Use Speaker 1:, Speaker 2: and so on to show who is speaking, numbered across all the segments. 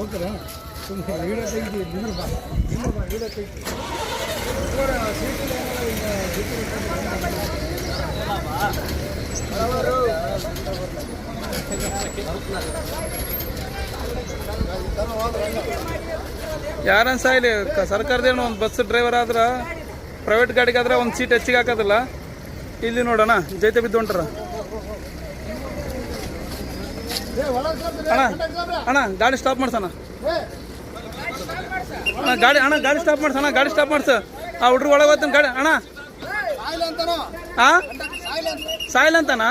Speaker 1: ಓಕೆನಾ ಸುಮ್ಮನೆ ವೀಡಿಯೋ ತೆಗಿತೀವಿ ನಿಂದ್ರಪ್ಪ ವೀಡಿಯೋ ತೆಗಿತೀವಿ
Speaker 2: ಯಾರನ್ನ ಸಾಯ್ಲಿ ಸರ್ಕಾರದೇನು ಒಂದು ಬಸ್ ಡ್ರೈವರ್ ಆದ್ರೆ ಪ್ರೈವೇಟ್ ಗಾಡಿಗಾದ್ರೆ ಒಂದು ಸೀಟ್ ಹೆಚ್ಚಿಗೆ ಹಾಕೋದಿಲ್ಲ. ಇಲ್ಲಿ ನೋಡೋಣ ಜೈತೆ ಬಿದ್ದು ಹೊಂಟ್ರ. ಅಣ್ಣ ಅಣ್ಣ ಗಾಡಿ ಸ್ಟಾಪ್ ಮಾಡ್ಸೋಣ. ಅಣ್ಣ ಗಾಡಿ ಸ್ಟಾಪ್ ಮಾಡ್ಸೋಣ. ಗಾಡಿ ಸ್ಟಾಪ್ ಮಾಡ್ಸ. ಆ ಹುಡ್ರು ಒಳಗೆ ಹೋಗ್ತಾನೆ ಗಾಡಿ. ಅಣ್ಣ ಹಾಂ ಸಾಯಿಲ್ ಅಂತಾನ?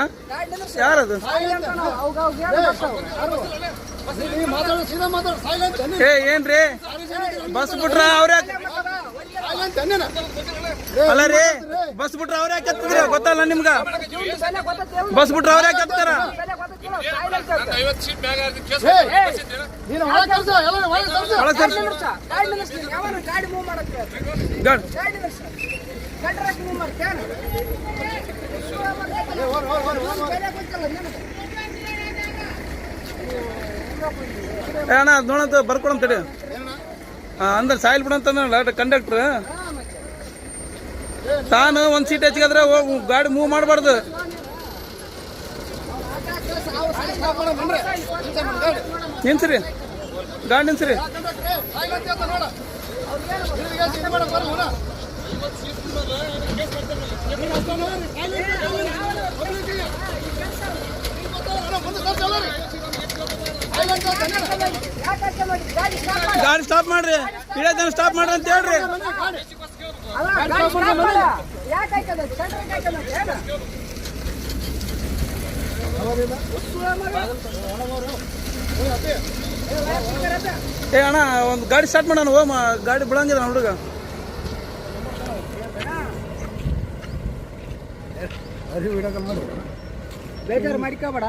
Speaker 2: ಯಾರದು? ಏ ಏನ್ರಿ ಬಸ್ ಬಿಟ್ರ ಅವ್ರ್ಯಾಕ? ಅಲ್ಲ ರೀ ಬಸ್ ಬಿಟ್ರ ಅವ್ರ ಯಾಕೆ ಹತ್ತಿದ್ರ ಗೊತ್ತಲ್ಲ ನಿಮ್ಗ? ಬಸ್ ಬಿಟ್ರ ಅವ್ರ ಯಾಕೆ ಹತ್ತಾರ? ಅಣ್ಣ ಅದು ನೋಡಂತ ಬರ್ಕೊಳಂತ ತಡಿ. ಅಂದ್ರೆ ಸಾಯಿಲ್ ಬಿಡಂತಂದ್ರ ಕಂಡಕ್ಟ್ರ್ ತಾನು ಒಂದು ಸೀಟ್ ಹೆಚ್ಚಿಗಾದ್ರೆ ಗಾಡಿ ಮೂವ್ ಮಾಡಬಾರ್ದು. ನಿನ್ಸ್ರಿ ಗಾಡಿ ನಿನ್ಸ್ರಿ. ಗಾಡಿ ಸ್ಟಾಪ್ ಮಾಡ್ರಿ. ಇಡೇ ಜನ ಸ್ಟಾಪ್ ಮಾಡ್ರಿ ಅಂತ ಹೇಳ್ರಿ. ಏ ಅಣ್ಣ ಒಂದು ಗಾಡಿ ಸ್ಟಾರ್ಟ್ ಮಾಡೋಣ. ಓ ಗಾಡಿ ಬಿಡಂಗಿಲ್ಲ ಹುಡುಗ.
Speaker 1: ಬೇಜಾರು ಮಾಡಿಕೋಬೇಡ.